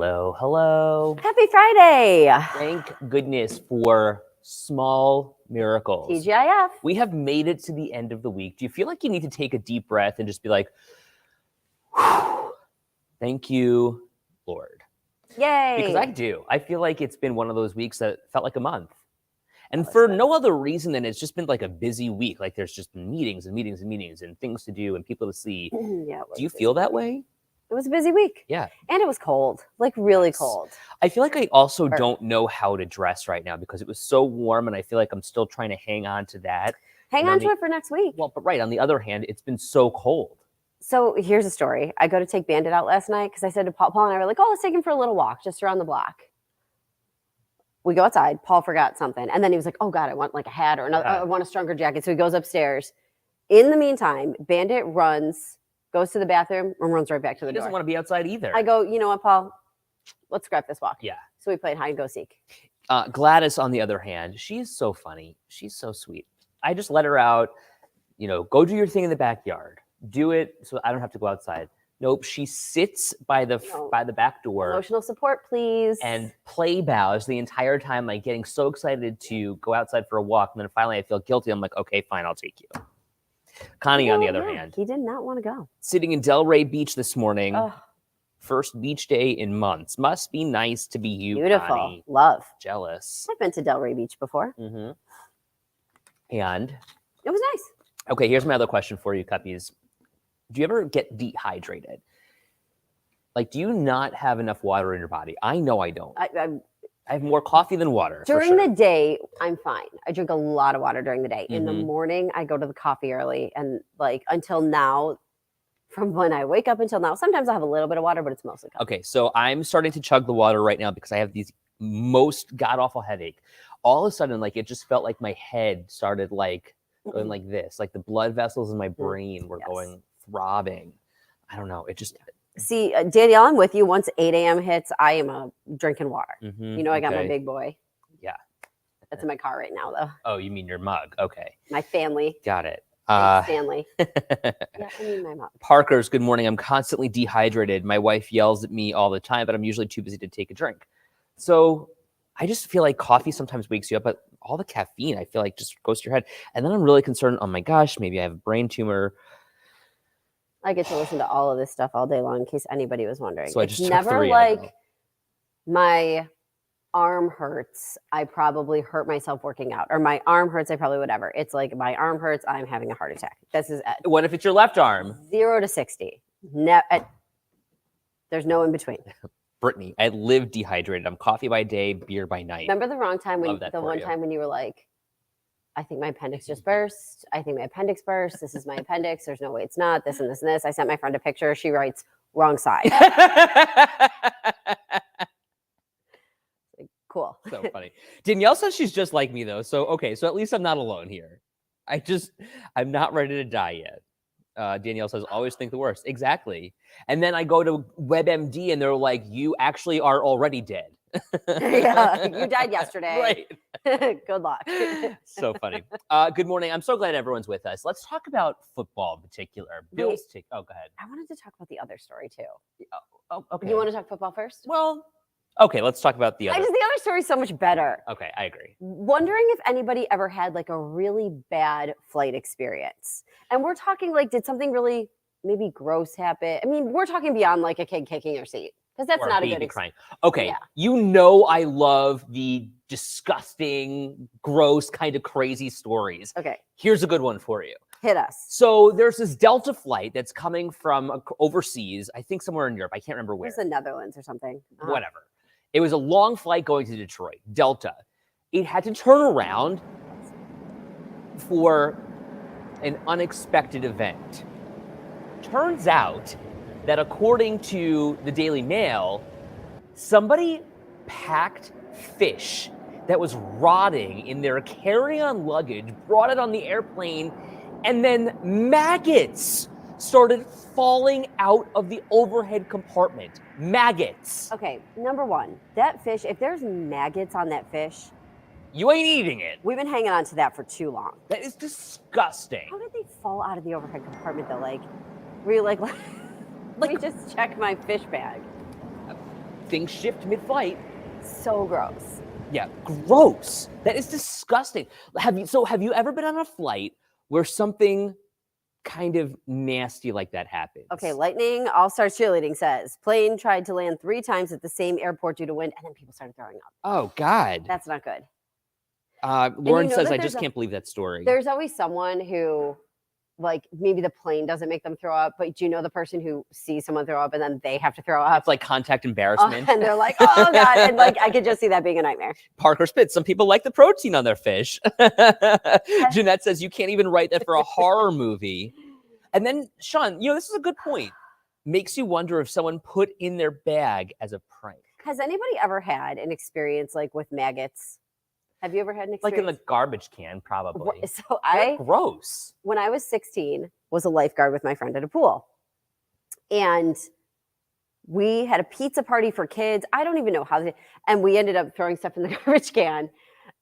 Hello, hello. Happy Friday. Thank goodness for small miracles. TGIF. We have made it to the end of the week. Do you feel like you need to take a deep breath and just be like, thank you, Lord? Yay. Because I do. I feel like it's been one of those weeks that felt like a month. And for no other reason than it's just been like a busy week. Like there's just been meetings and meetings and meetings and things to do and people to see. Yeah, Do you feel that way? It was a busy week. Yeah. And it was cold, like really Yes. cold. I feel like I also don't know how to dress right now because it was so warm and I feel like I'm still trying to hang on to that. Hang on to it for next week. Well, but right, on the other hand, it's been so cold. So here's a story. I go to take Bandit out last night because I said to Paul and I were like, oh, let's take him for a little walk just around the block. We go outside. Paul forgot something. And then he was like, oh, God, I want like a hat or another. I want a stronger jacket. So he goes upstairs. In the meantime, Bandit runs, goes to the bathroom, and runs right back to the door. He doesn't want to be outside either. I go, you know what, Paul? Let's scrap this walk. Yeah. So we played hide and go seek. Gladys, on the other hand, she's so funny. She's so sweet. I just let her out, go do your thing in the backyard. Do it so I don't have to go outside. Nope, she sits by the back door. Emotional support, please. And play bows the entire time, like getting so excited to go outside for a walk. And then finally I feel guilty. I'm like, okay, fine, I'll take you. Connie, on the other hand. He did not want to go. Sitting in Delray Beach this morning. Oh. First beach day in months. Must be nice to be you, Beautiful. Connie. Love. Jealous. I've been to Delray Beach before. Mm-hmm. And? It was nice. Okay, here's my other question for you, Cuppies. Do you ever get dehydrated? Like, do you not have enough water in your body? I know I don't. I have more coffee than water. During the day, I'm fine. I drink a lot of water during the day. Mm-hmm. In the morning, I go to the coffee early. And like until now, from when I wake up until now, sometimes I'll have a little bit of water, but it's mostly coffee. Okay, so I'm starting to chug the water right now because I have these most god-awful headache. All of a sudden, like, it just felt like my head started like going like this. Like the blood vessels in my brain were going throbbing. I don't know. It just... See, Danielle, I'm with you. Once 8 a.m. hits, I am drinking water. Mm-hmm, I got my big boy. Yeah. That's in my car right now, though. Oh, you mean your mug. Okay. My family. Got it. Stanley. Yeah, I mean my mug. Parker's, good morning. I'm constantly dehydrated. My wife yells at me all the time, but I'm usually too busy to take a drink. So I just feel like coffee sometimes wakes you up, but all the caffeine, I feel like, just goes to your head. And then I'm really concerned, oh my gosh, maybe I have a brain tumor. I get to listen to all of this stuff all day long in case anybody was wondering. So I just it's took never 3, like my arm hurts, I probably hurt myself working out. Or my arm hurts, I probably whatever. It's like my arm hurts, I'm having a heart attack. This is it. What if it's your left arm? 0 to 60. There's no in between. Brittany, I live dehydrated. I'm coffee by day, beer by night. Remember the time when you were like, I think my appendix just burst. I think my appendix burst. This is my appendix. There's no way it's not. This and this and this. I sent my friend a picture. She writes, wrong side. Cool. So funny. Danielle says she's just like me, though. So, okay. So at least I'm not alone here. I'm not ready to die yet. Danielle says, always think the worst. Exactly. And then I go to WebMD and they're like, you actually are already dead. Yeah, you died yesterday. Right. Good luck. So funny. Good morning. I'm so glad everyone's with us. Let's talk about football in particular. Go ahead. I wanted to talk about the other story too. Oh, okay. You want to talk football first? Well, okay, let's talk about the other. The other story's so much better. Okay, I agree. Wondering if anybody ever had like a really bad flight experience. And we're talking like, did something really maybe gross happen? I mean, we're talking beyond like a kid kicking your seat. Because that's not a good crying. Okay, yeah. I love the disgusting, gross, kind of crazy stories. Okay. Here's a good one for you. Hit us. So there's this Delta flight that's coming from overseas, I think somewhere in Europe. I can't remember where. It's the Netherlands or something. Whatever. It was a long flight going to Detroit, Delta. It had to turn around for an unexpected event. Turns out that according to the Daily Mail, somebody packed fish that was rotting in their carry-on luggage, brought it on the airplane, and then maggots started falling out of the overhead compartment. Maggots. Okay, number one, that fish, if there's maggots on that fish, you ain't eating it. We've been hanging on to that for too long. That is disgusting. How did they fall out of the overhead compartment though? Like, were you like, let me just check my fish bag? things shift mid-flight. So gross. Yeah, gross. That is disgusting. Have you ever been on a flight where something kind of nasty like that happens? Okay, Lightning All-Star Cheerleading says plane tried to land 3 times at the same airport due to wind, and then people started throwing up. Oh God. That's not good. Lauren know says, that I there's just can't believe that story. There's always someone who, like, maybe the plane doesn't make them throw up, but do you know the person who sees someone throw up and then they have to throw up? It's like contact embarrassment. And they're like, oh God. And like, I could just see that being a nightmare. Parker Spitz, some people like the protein on their fish. Jeanette says, you can't even write that for a horror movie. And then, Sean, this is a good point. Makes you wonder if someone put in their bag as a prank. Has anybody ever had an experience like with maggots? Have you ever had an experience? Like in the garbage can, probably. So They're gross. When I was 16, was a lifeguard with my friend at a pool. And we had a pizza party for kids. I don't even know how and we ended up throwing stuff in the garbage can.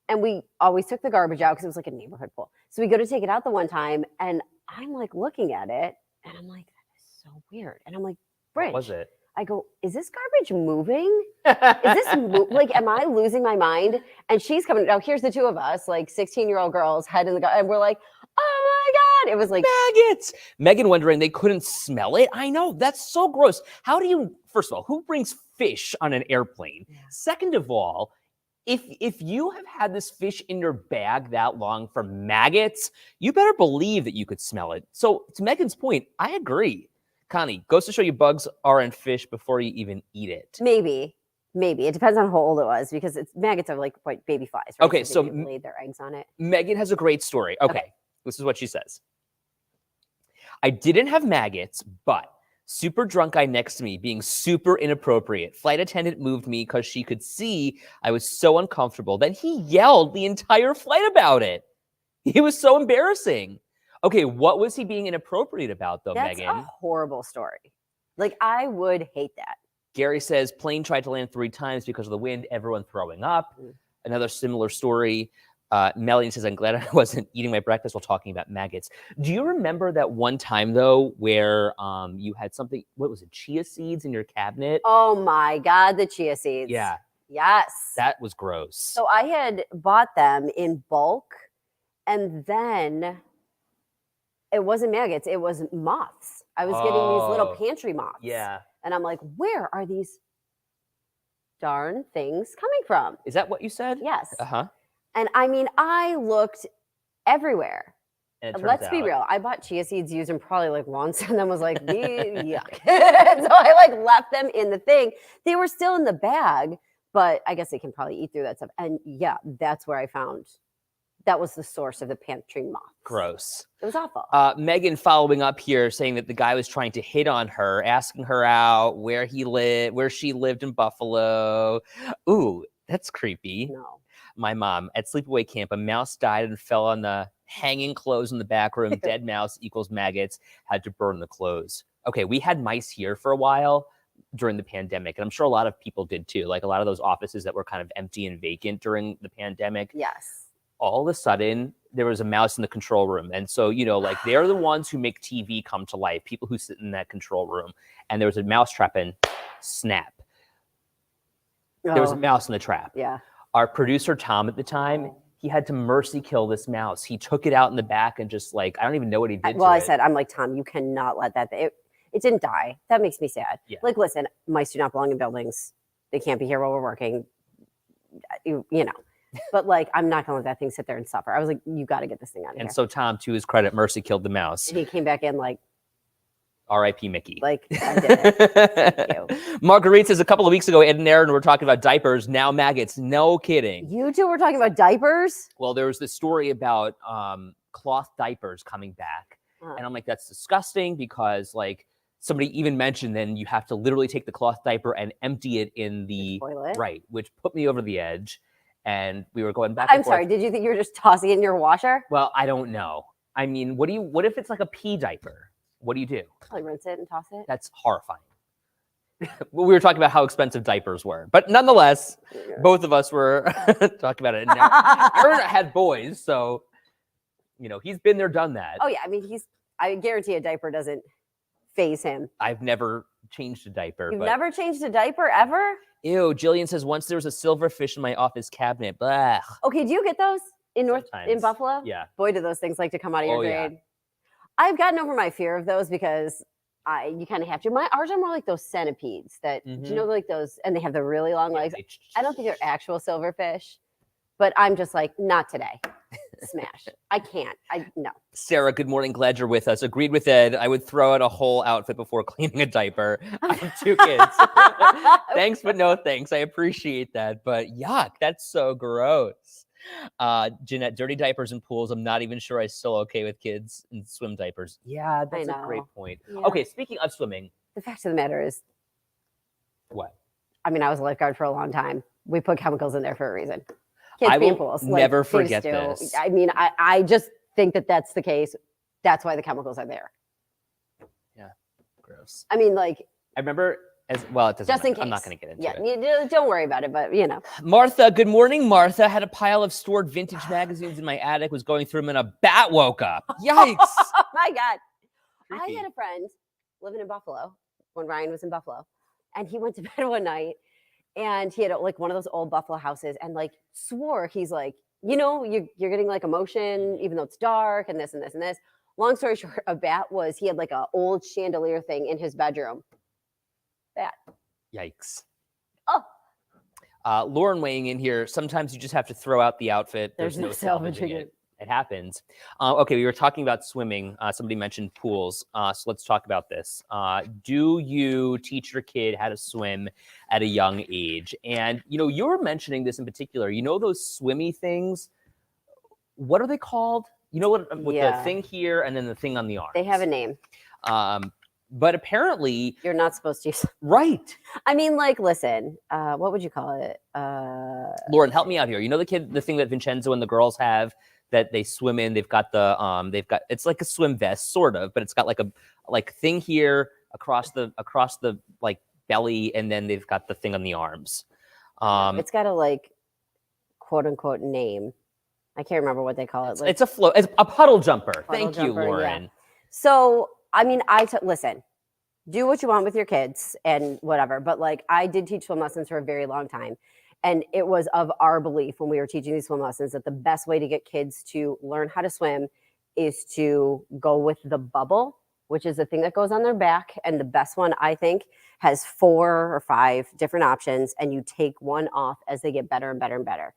And we always took the garbage out because it was like a neighborhood pool. So we go to take it out the one time, and I'm like looking at it, and I'm like, that is so weird. And I'm like, Bridge. What was it? I go, is this garbage moving? Is this like, am I losing my mind? And she's coming. Now here's the two of us, like 16-year-old girls, head in the and we're like, oh my God. It was like maggots. Megan wondering they couldn't smell it. I know, that's so gross. How do you, first of all, who brings fish on an airplane? Yeah. Second of all, if you have had this fish in your bag that long from maggots, you better believe that you could smell it. So to Megan's point, I agree. Connie, goes to show you bugs are in fish before you even eat it. Maybe. It depends on how old it was, because maggots are like what baby flies, right? Okay, so they laid their eggs on it. Megan has a great story. Okay, this is what she says. I didn't have maggots, but super drunk guy next to me being super inappropriate. Flight attendant moved me because she could see I was so uncomfortable. Then he yelled the entire flight about it. It was so embarrassing. Okay, what was he being inappropriate about, though, That's Megan? That's a horrible story. Like, I would hate that. Gary says, plane tried to land 3 times because of the wind, everyone throwing up. Another similar story. Melanie says, I'm glad I wasn't eating my breakfast while talking about maggots. Do you remember that one time, though, where you had something, what was it, chia seeds in your cabinet? Oh, my God, the chia seeds. Yeah. Yes. That was gross. So I had bought them in bulk, and then it wasn't maggots, it was moths. I was getting these little pantry moths. Yeah. And I'm like, where are these darn things coming from? Is that what you said? Yes. Uh-huh. And I mean, I looked everywhere. And let's be real. I bought chia seeds, used them probably like once, and then was like, yuck. So I like left them in the thing. They were still in the bag, but I guess they can probably eat through that stuff. And yeah, that's where I found that was the source of the pantry moths. Gross. It was awful. Megan following up here saying that the guy was trying to hit on her, asking her out where she lived in Buffalo. Ooh, that's creepy. No. My mom at sleepaway camp, a mouse died and fell on the hanging clothes in the back room. Dead mouse equals maggots. Had to burn the clothes. Okay, we had mice here for a while during the pandemic, and I'm sure a lot of people did too. Like a lot of those offices that were kind of empty and vacant during the pandemic. Yes. All of a sudden, there was a mouse in the control room. And so, like they're the ones who make TV come to life, people who sit in that control room. And there was a mouse trap and snap. There was a mouse in the trap. Yeah. Our producer, Tom, at the time, he had to mercy kill this mouse. He took it out in the back and just like, I don't even know what he did Well, I said, I'm like, Tom, you cannot let that, it didn't die. That makes me sad. Yeah. Like, listen, mice do not belong in buildings. They can't be here while we're working. You know. But like, I'm not gonna let that thing sit there and suffer. I was like, you got to get this thing out of here. And so Tom, to his credit, mercy killed the mouse. And he came back in like, R.I.P. Mickey. Like, I did it. Thank you. Marguerite says a couple of weeks ago, Ed and Aaron were talking about diapers. Now maggots. No kidding. You two were talking about diapers? Well, there was this story about cloth diapers coming back. And I'm like, that's disgusting because like somebody even mentioned then you have to literally take the cloth diaper and empty it in the toilet. Right, which put me over the edge. And we were going back. I'm sorry. Did you think you were just tossing it in your washer? Well, I don't know. I mean, what if it's like a pee diaper? What do you do? Like rinse it and toss it? That's horrifying. We were talking about how expensive diapers were. But nonetheless, both of us were talking about it. And now, Aaron had boys, so, he's been there, done that. Oh, yeah. I mean, I guarantee a diaper doesn't faze him. I've never changed a diaper. You've but never changed a diaper ever? Ew, Jillian says once there was a silverfish in my office cabinet. Blah. Okay, do you get those in Sometimes. Buffalo? Yeah. Boy, do those things like to come out of your Oh, yeah. grade. I've gotten over my fear of those because you kind of have to. Ours are more like those centipedes that do you know, like those, and they have the really long legs. I don't think they're actual silverfish, but I'm just like, not today. Smash. I can't. No. Sarah, good morning. Glad you're with us. Agreed with Ed. I would throw out a whole outfit before cleaning a diaper. I have 2 kids. Thanks, but no thanks. I appreciate that. But yuck, that's so gross. Jeanette, dirty diapers and pools. I'm not even sure I'm still okay with kids in swim diapers. Yeah, that's a great point. Yeah. Okay, speaking of swimming. The fact of the matter is, What? I mean, I was a lifeguard for a long time. We put chemicals in there for a reason. Kids I pee in will pools. never things forget do. this. I mean, I just think that that's the case. That's why the chemicals are there. Yeah, gross. I mean, like, I remember as well. It doesn't just in matter. case. I'm not going to get into yeah, it. don't worry about it. But you know, Martha, good morning. Martha had a pile of stored vintage magazines in my attic. Was going through them, and a bat woke up. Yikes! oh my God. I Creepy. had a friend living in Buffalo when Ryan was in Buffalo, and he went to bed one night, and he had like one of those old Buffalo houses, and like swore he's like, you know, you're getting like emotion even though it's dark and this and this and this. Long story short, a bat he had like an old chandelier thing in his bedroom. Bat. Yikes. Oh. Lauren weighing in here. Sometimes you just have to throw out the outfit. There's no salvaging it. It happens. Okay, we were talking about swimming. Somebody mentioned pools. So let's talk about this. Do you teach your kid how to swim at a young age? And, you know, you were mentioning this in particular. You know those swimmy things? What are they called? You know what? With the thing here and then the thing on the arm. They have a name. But apparently... You're not supposed to use... Right. I mean, like, listen, what would you call it? Lauren, help me out here. You know the thing that Vincenzo and the girls have that they swim in? They've got it's like a swim vest, sort of, but it's got like a thing here across the like belly, and then they've got the thing on the arms. It's got a like quote unquote name. I can't remember what they call it. It's a puddle jumper. Thank you, Lauren. Yeah. So, I mean, listen, do what you want with your kids and whatever. But like, I did teach swim lessons for a very long time. And it was of our belief when we were teaching these swim lessons that the best way to get kids to learn how to swim is to go with the bubble, which is the thing that goes on their back. And the best one, I think, has 4 or 5 different options. And you take one off as they get better and better and better.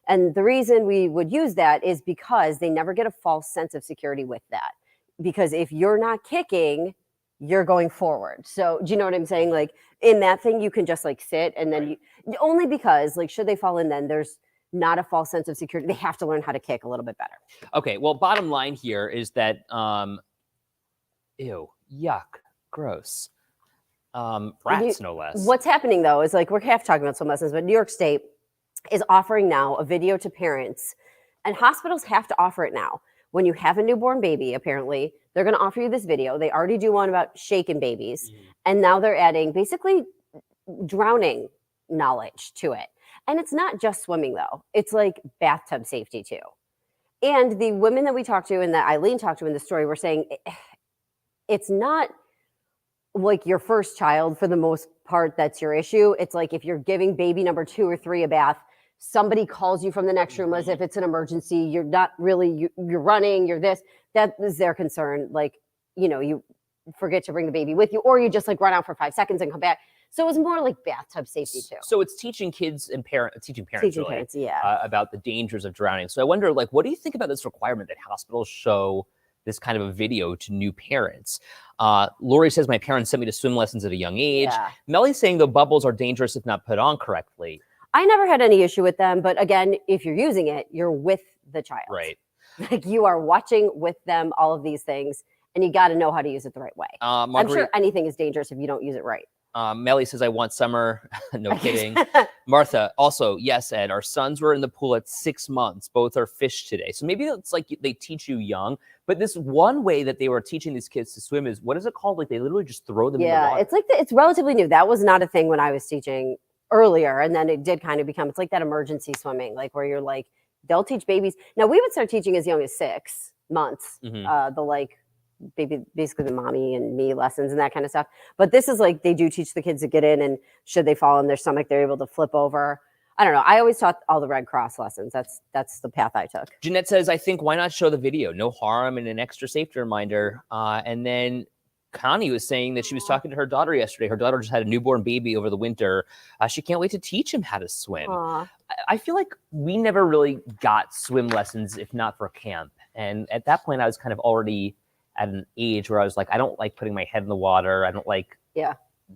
And the reason we would use that is because they never get a false sense of security with that. Because if you're not kicking, you're going forward. So do you know what I'm saying? Like in that thing, you can just like sit and then only because like, should they fall in, then there's not a false sense of security. They have to learn how to kick a little bit better. Okay. Well, bottom line here is that, ew, yuck, gross. Rats, no less. What's happening though, is like, we're half talking about swim lessons, but New York State is offering now a video to parents, and hospitals have to offer it now. When you have a newborn baby, apparently, they're going to offer you this video. They already do one about shaken babies. And now they're adding basically drowning knowledge to it. And it's not just swimming, though. It's like bathtub safety, too. And the women that we talked to and that Eileen talked to in the story were saying it's not like your first child, for the most part, that's your issue. It's like if you're giving baby number 2 or 3 a bath, somebody calls you from the next room as if it's an emergency. You're not really, you're running, you're this. That is their concern. Like, you know, you forget to bring the baby with you, or you just like run out for 5 seconds and come back. So it was more like bathtub safety too. So it's teaching kids and teaching parents about the dangers of drowning. So I wonder, like, what do you think about this requirement that hospitals show this kind of a video to new parents? Lori says, my parents sent me to swim lessons at a young age. Yeah. Mellie's saying the bubbles are dangerous if not put on correctly. I never had any issue with them, but again, if you're using it, you're with the child. Right. Like you are watching with them all of these things, and you got to know how to use it the right way. I'm sure anything is dangerous if you don't use it right. Melly says, I want summer. No kidding. Martha, also, yes, Ed, our sons were in the pool at 6 months. Both are fish today. So maybe it's like they teach you young. But this one way that they were teaching these kids to swim is, what is it called? Like they literally just throw them in the water. It's like it's relatively new. That was not a thing when I was teaching earlier. And then it did kind of become, it's like that emergency swimming, like where you're like, they'll teach babies. Now we would start teaching as young as 6 months, the basically the mommy and me lessons and that kind of stuff. But this is like they do teach the kids to get in, and should they fall on their stomach, they're able to flip over. I don't know. I always taught all the Red Cross lessons. That's the path I took. Jeanette says, I think why not show the video? No harm and an extra safety reminder. And then Connie was saying that she was talking to her daughter yesterday. Her daughter just had a newborn baby over the winter. She can't wait to teach him how to swim. I feel like we never really got swim lessons, if not for camp. And at that point, I was kind of already at an age where I was like, I don't like putting my head in the water. I don't like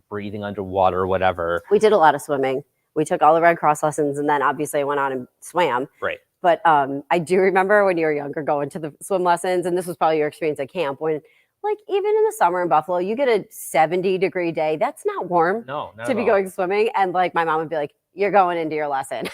breathing underwater or whatever. We did a lot of swimming. We took all the Red Cross lessons, and then obviously I went on and swam. Right. But I do remember when you were younger going to the swim lessons, and this was probably your experience at camp, when like even in the summer in Buffalo, you get a 70-degree day. That's not warm to be going swimming. And like my mom would be like, you're going into your lesson.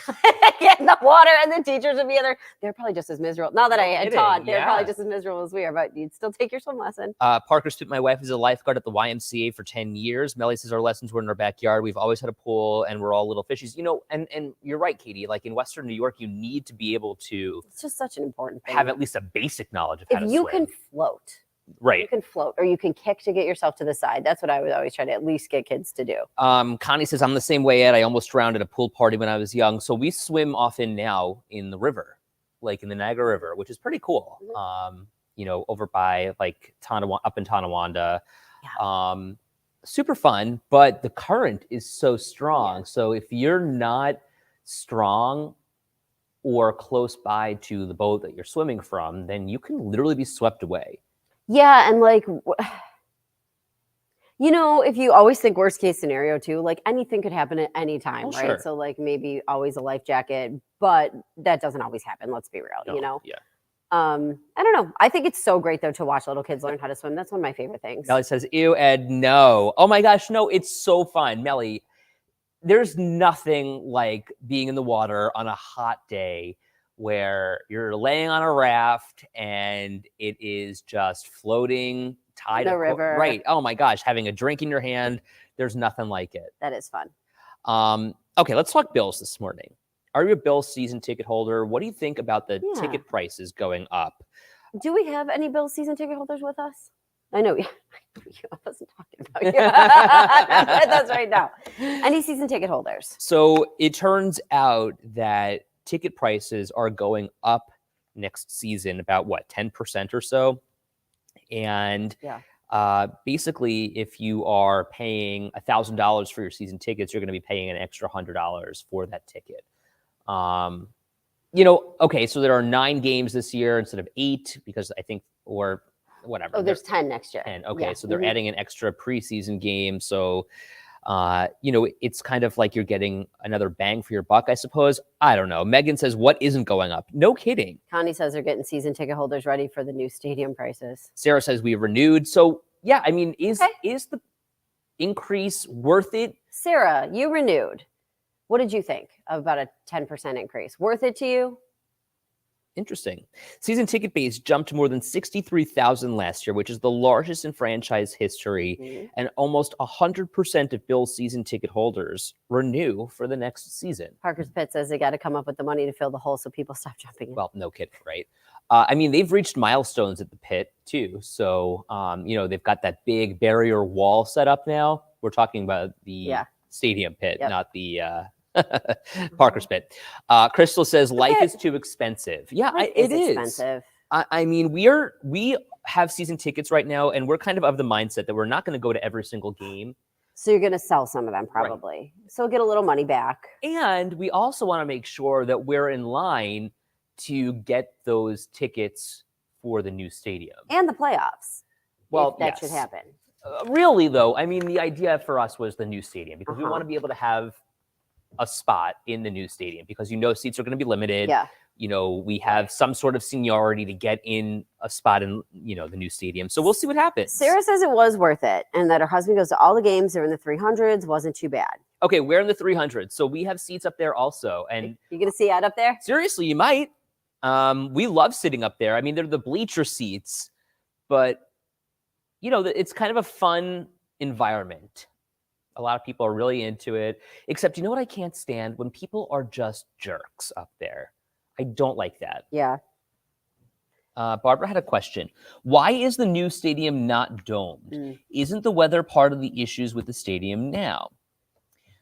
Get in the water, and the teachers would be there. They're probably just as miserable. Now that I had taught, they're probably just as miserable as we are, but you'd still take your swim lesson. Parker Stoop, my wife, is a lifeguard at the YMCA for 10 years. Melly says our lessons were in our backyard. We've always had a pool, and we're all little fishies. You know, and you're right, Katie. Like in Western New York, you need to be able to. It's just such an important thing. Have at least a basic knowledge of how to swim. If you can float. Right. You can float, or you can kick to get yourself to the side. That's what I would always try to at least get kids to do. Connie says, I'm the same way, Ed. I almost drowned at a pool party when I was young. So we swim often now in the river, like in the Niagara River, which is pretty cool. You know, over by like up in Tonawanda. Super fun, but the current is so strong. So if you're not strong or close by to the boat that you're swimming from, then you can literally be swept away. Yeah, and like, you know, if you always think worst case scenario too, like anything could happen at any time, right? Sure. So like maybe always a life jacket, but that doesn't always happen. Let's be real, you know? Yeah. I don't know. I think it's so great though to watch little kids learn how to swim. That's one of my favorite things. Melly says, ew, Ed, no. Oh my gosh, no, it's so fun. Melly, there's nothing like being in the water on a hot day where you're laying on a raft and it is just floating tide the river. Right. Oh my gosh, having a drink in your hand, there's nothing like it. That is fun. Okay, let's talk Bills this morning. Are you a Bills season ticket holder? What do you think about the ticket prices going up? Do we have any Bills season ticket holders with us? I know. I wasn't talking about you. That's right now. Any season ticket holders? So it turns out that ticket prices are going up next season about what, 10% or so. And basically, if you are paying $1,000 for your season tickets, you're going to be paying an extra $100 for that ticket. You know, okay, so there are 9 games this year instead of 8 because I think, or whatever. Oh, there's 10 next year. 10. Okay, so they're adding an extra preseason game. So, you know, it's kind of like you're getting another bang for your buck, I suppose. I don't know. Megan says, what isn't going up? No kidding. Connie says they're getting season ticket holders ready for the new stadium prices. Sarah says we renewed. So, yeah, I mean, is the increase worth it? Sarah, you renewed. What did you think about a 10% increase? Worth it to you? Interesting. Season ticket base jumped to more than 63,000 last year, which is the largest in franchise history. And almost 100% of Bills season ticket holders renew for the next season. Parker's Pit says they got to come up with the money to fill the hole so people stop jumping in. Well, no kidding, right? I mean, they've reached milestones at the Pit too. So, you know, they've got that big barrier wall set up now. We're talking about the stadium Pit, not the Parker's Pit. Crystal says life is too expensive. Yeah, it is expensive. I mean, we have season tickets right now, and we're kind of the mindset that we're not going to go to every single game. So you're going to sell some of them probably. Right. So get a little money back. And we also want to make sure that we're in line to get those tickets for the new stadium and the playoffs. Well, that should happen. Really, though, I mean, the idea for us was the new stadium because we want to be able to have a spot in the new stadium because, you know, seats are going to be limited. Yeah. You know, we have some sort of seniority to get in a spot in, you know, the new stadium. So we'll see what happens. Sarah says it was worth it and that her husband goes to all the games. They're in the 300s. Wasn't too bad. Okay, we're in the 300s. So we have seats up there also. And you going to see Ed up there? Seriously, you might. We love sitting up there. I mean, they're the bleacher seats, but, you know, it's kind of a fun environment. A lot of people are really into it, except, you know what I can't stand? When people are just jerks up there. I don't like that. Yeah. Barbara had a question. Why is the new stadium not domed? Mm. Isn't the weather part of the issues with the stadium now?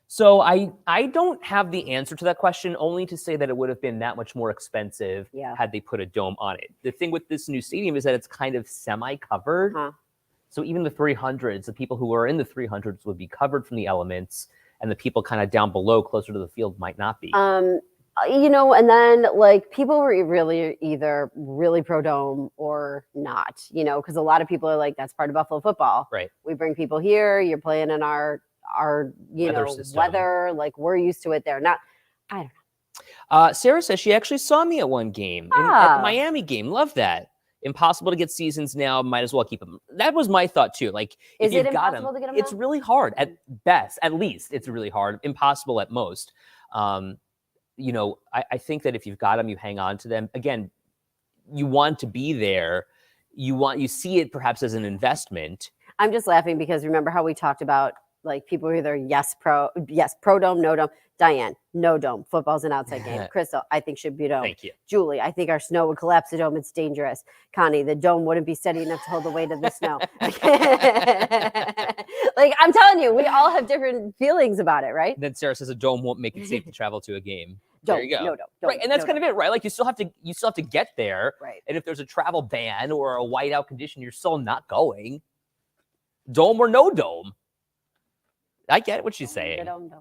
So I don't have the answer to that question, only to say that it would have been that much more expensive Yeah. had they put a dome on it. The thing with this new stadium is that it's kind of semi-covered. Huh. So even the 300s, the people who are in the 300s would be covered from the elements, and the people kind of down below, closer to the field, might not be. And then like people were really either really pro dome or not, because a lot of people are like, that's part of Buffalo football. Right. We bring people here, you're playing in our Weather system. weather, like we're used to it there. Not, I don't know. Sarah says she actually saw me at one game, at the Miami game. Love that. Impossible to get seasons now. Might as well keep them. That was my thought too. Like, Is if you've it got impossible them, to get 'em it's now? really hard at best. At least it's really hard. Impossible at most. I think that if you've got them, you hang on to them. Again, you want to be there. You see it perhaps as an investment. I'm just laughing because remember how we talked about like people are either pro dome, no dome. Diane, no dome. Football's an outside game. Crystal, I think should be dome. Thank you. Julie, I think our snow would collapse the dome. It's dangerous. Connie, the dome wouldn't be steady enough to hold the weight of the snow. Like I'm telling you, we all have different feelings about it, right? Then Sarah says a dome won't make it safe to travel to a game. Dome, There you go. no dome. Right, and that's kind of it, right? Like you still have to get there. Right. And if there's a travel ban or a whiteout condition, you're still not going. Dome or no dome. I get what she's saying. Dome.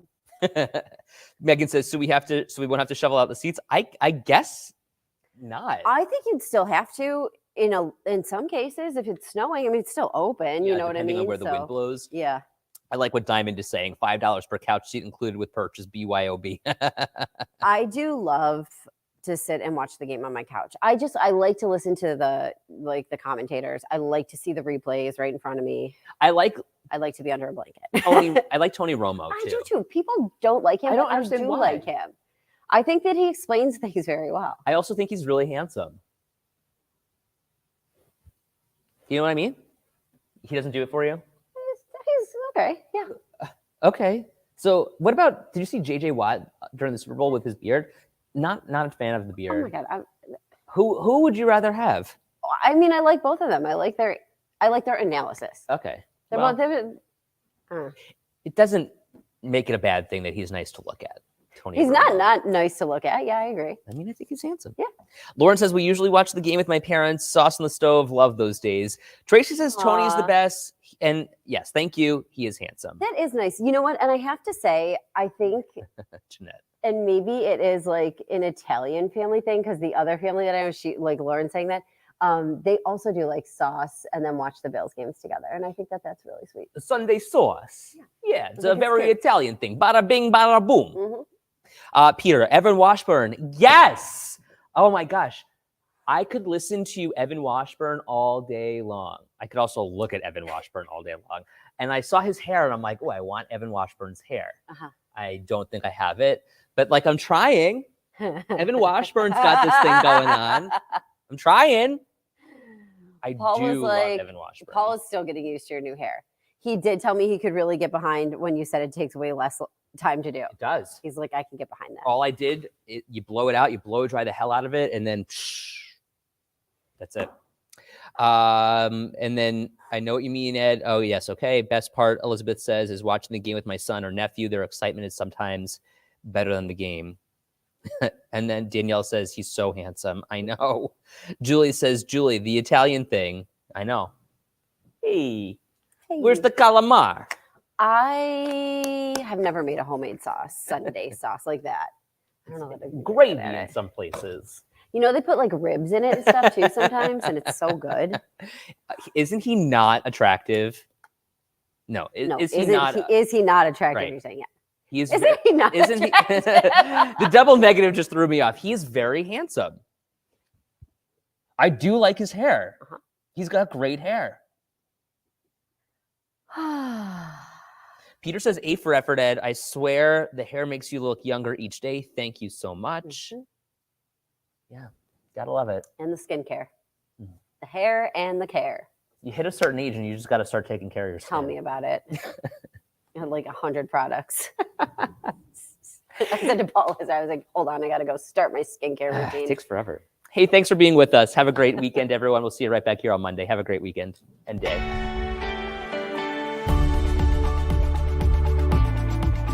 Megan says, so we won't have to shovel out the seats. I guess not. I think you'd still have to in some cases if it's snowing. I mean, it's still open. You know what I mean? Depending on where the wind blows. Yeah. I like what Diamond is saying. $5 per couch seat included with purchase. BYOB. I do love to sit and watch the game on my couch. I like to listen to the commentators. I like to see the replays right in front of me. I like to be under a blanket. I like Tony Romo too. I do too. People don't like him. I don't understand why. Like him. I think that he explains things very well. I also think he's really handsome. You know what I mean? He doesn't do it for you? He's okay. Yeah. Okay. So what about, did you see JJ Watt during the Super Bowl with his beard? Not a fan of the beard. Oh my God. Who would you rather have? I mean, I like both of them. I like their analysis. Okay. It doesn't make it a bad thing that he's nice to look at. Tony. He's not nice to look at. Yeah, I agree. I mean, I think he's handsome. Yeah. Lauren says, we usually watch the game with my parents. Sauce on the stove. Love those days. Tracy says Tony is the best. And yes, thank you. He is handsome. That is nice. You know what? And I have to say, I think Jeanette. And maybe it is like an Italian family thing because the other family that I know, like Lauren saying that, they also do like sauce and then watch the Bills games together. And I think that that's really sweet. The Sunday sauce. Yeah, it's a very good. Italian thing. Bada bing, bada boom. Mm-hmm. Peter, Evan Washburn. Yes. Oh my gosh. I could listen to Evan Washburn all day long. I could also look at Evan Washburn all day long. And I saw his hair and I'm like, oh, I want Evan Washburn's hair. Uh-huh. I don't think I have it, but like I'm trying. Evan Washburn's got this thing going on. I'm trying. Paul do was love Evan Washburn. Paul is still getting used to your new hair. He did tell me he could really get behind when you said it takes way less time to do. It does. He's like, I can get behind that. All I did, you blow it out, you blow dry the hell out of it, and then that's it. And then I know what you mean, Ed. Oh, yes. Okay. Best part, Elizabeth says, is watching the game with my son or nephew. Their excitement is sometimes better than the game. And then Danielle says, he's so handsome. I know. Julie says, Julie, the Italian thing. I know. Hey, where's the calamar? I have never made a homemade sauce, Sunday sauce like that. I don't know that I'm Gravy good at in it. some places. You know, they put like ribs in it and stuff too sometimes, and it's so good. Isn't he not attractive? No. Is he not? Is he not attractive? Right. You're saying, yeah. He is. Isn't he not Isn't he? attractive? The double negative just threw me off. He is very handsome. I do like his hair. Uh-huh. He's got great hair. Peter says, A for effort, Ed. I swear the hair makes you look younger each day. Thank you so much. Mm-hmm. Yeah, gotta love it. And the skincare. Mhm. The hair and the care. You hit a certain age and you just got to start taking care of your skin. Tell me about it. I had like 100 products. I said to Paul, I was like, hold on, I got to go start my skincare It routine. takes forever. Hey, thanks for being with us. Have a great weekend, everyone. We'll see you right back here on Monday. Have a great weekend and day.